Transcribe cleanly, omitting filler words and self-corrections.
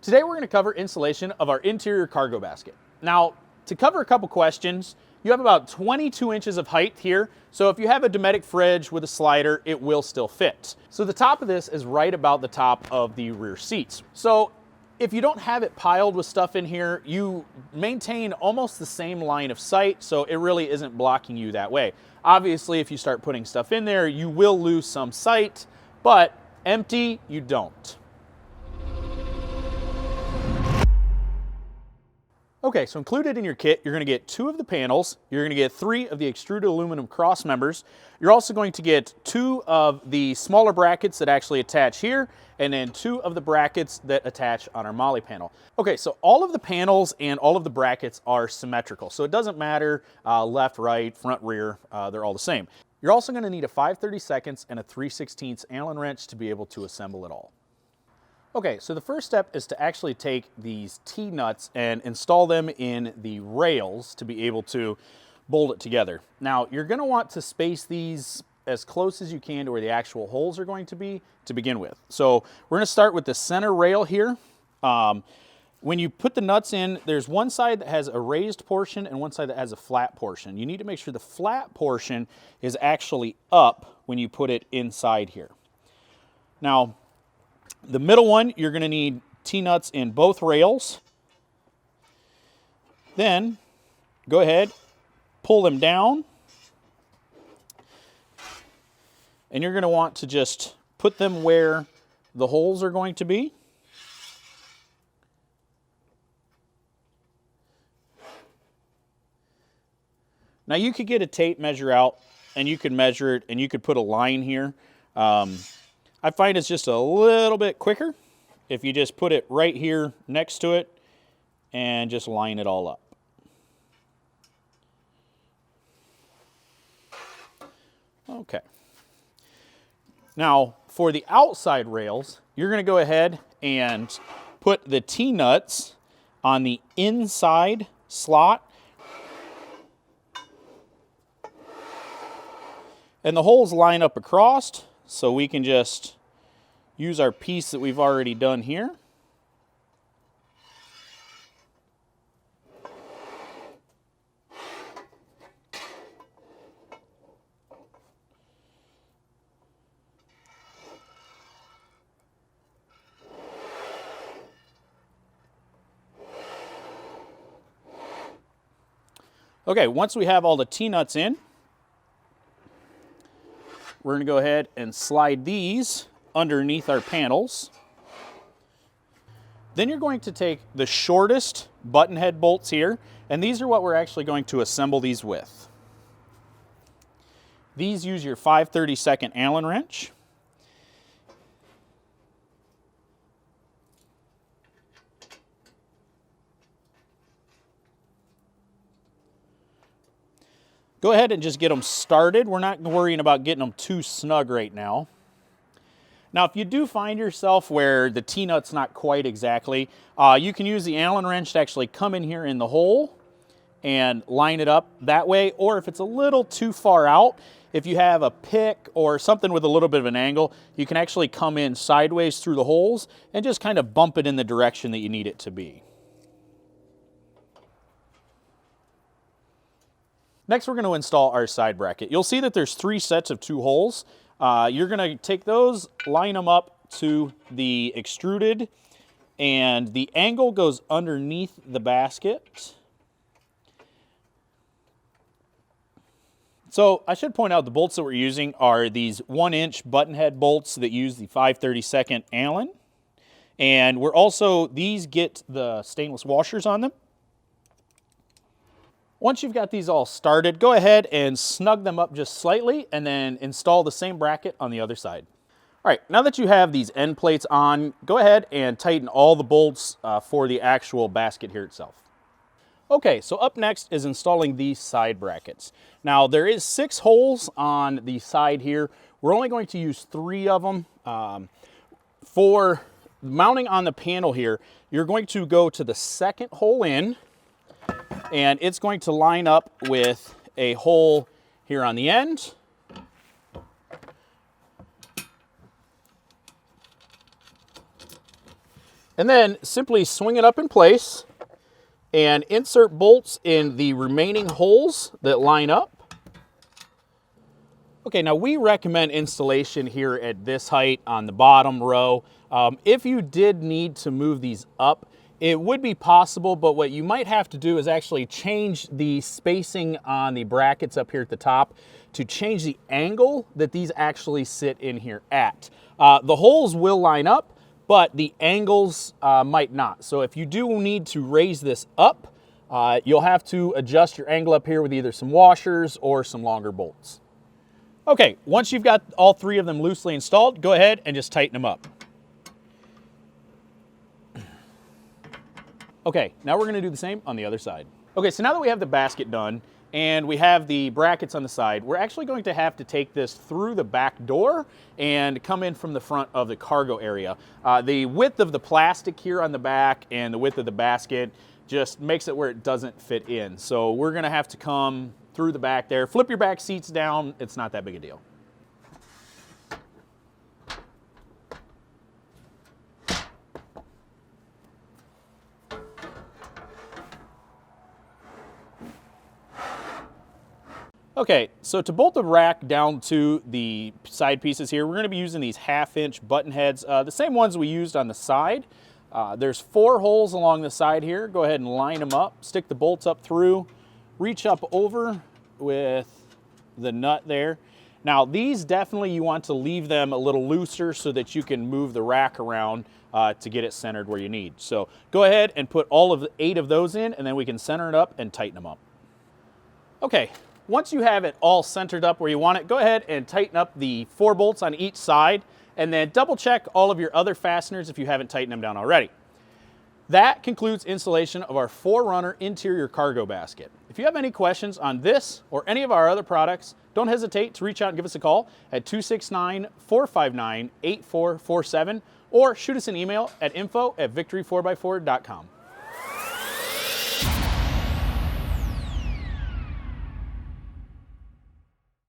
Today we're going to cover installation of our interior cargo basket. Now, to cover a couple questions, you have about 22 inches of height here, so if you have a Dometic fridge with a slider, it will still fit. So the top of this is right about the top of the rear seats. So if you don't have it piled with stuff in here, you maintain almost the same line of sight, so it really isn't blocking you that way. Obviously, if you start putting stuff in there, you will lose some sight, but empty, you don't. Okay, so included in your kit, you're going to get 2 of the panels, you're going to get 3 of the extruded aluminum cross members, you're also going to get 2 of the smaller brackets that actually attach here, and then 2 of the brackets that attach on our molly panel. Okay, so all of the panels and all of the brackets are symmetrical, so it doesn't matter left, right, front, rear, they're all the same. You're also going to need a 5/32 and a 3/16 Allen wrench to be able to assemble it all. Okay, so the first step is to actually take these T-nuts and install them in the rails to be able to bolt it together. Now, you're going to want to space these as close as you can to where the actual holes are going to be to begin with. So we're going to start with the center rail here. When you put the nuts in, there's one side that has a raised portion and one side that has a flat portion. You need to make sure the flat portion is actually up when you put it inside here. Now, the middle one, you're going to need T-nuts in both rails. Then, go ahead, pull them down. And you're going to want to just put them where the holes are going to be. Now you could get a tape measure out and you could measure it and you could put a line here. I find it's just a little bit quicker if you just put it right here next to it and just line it all up. Okay. Now for the outside rails, you're going to go ahead and put the T-nuts on the inside slot. And the holes line up across, so we can just use our piece that we've already done here. Okay, once we have all the T-nuts in, we're going to go ahead and slide these underneath our panels. Then you're going to take the shortest button head bolts here, and these are what we're actually going to assemble these with. These use your 5/32 Allen wrench. Go ahead and just get them started. We're not worrying about getting them too snug right now. Now, if you do find yourself where the T-nut's not quite exactly, you can use the Allen wrench to actually come in here in the hole and line it up that way. Or if it's a little too far out, if you have a pick or something with a little bit of an angle, you can actually come in sideways through the holes and just kind of bump it in the direction that you need it to be. Next, we're going to install our side bracket. You'll see that there's 3 sets of 2 holes. You're going to take those, line them up to the extruded, and the angle goes underneath the basket. So I should point out the bolts that we're using are these 1-inch button head bolts that use the 5/32 Allen. And these get the stainless washers on them. Once you've got these all started, go ahead and snug them up just slightly and then install the same bracket on the other side. All right, now that you have these end plates on, go ahead and tighten all the bolts for the actual basket here itself. Okay, so up next is installing these side brackets. Now there is 6 holes on the side here. We're only going to use 3 of them. For mounting on the panel here, you're going to go to the second hole in, and it's going to line up with a hole here on the end. And then simply swing it up in place and insert bolts in the remaining holes that line up. Okay, now we recommend installation here at this height on the bottom row. If you did need to move these up, it would be possible, but what you might have to do is actually change the spacing on the brackets up here at the top to change the angle that these actually sit in here at. The holes will line up, but the angles might not. So if you do need to raise this up, you'll have to adjust your angle up here with either some washers or some longer bolts. Okay, once you've got all three of them loosely installed, go ahead and just tighten them up. Okay, now we're gonna do the same on the other side. Okay, so now that we have the basket done and we have the brackets on the side, we're actually going to have to take this through the back door and come in from the front of the cargo area. The width of the plastic here on the back and the width of the basket just makes it where it doesn't fit in. So we're gonna have to come through the back there. Flip your back seats down. It's not that big a deal. Okay, so to bolt the rack down to the side pieces here, we're going to be using these 1/2-inch button heads, the same ones we used on the side. There's 4 holes along the side here. Go ahead and line them up, stick the bolts up through, reach up over with the nut there. Now these definitely you want to leave them a little looser so that you can move the rack around to get it centered where you need. So go ahead and put all of the 8 of those in, and then we can center it up and tighten them up. Okay, once you have it all centered up where you want it, go ahead and tighten up the 4 bolts on each side, and then double check all of your other fasteners if you haven't tightened them down already. That concludes installation of our 4Runner interior cargo basket. If you have any questions on this or any of our other products, don't hesitate to reach out and give us a call at 269-459-8447 or shoot us an email at info@victory4x4.com.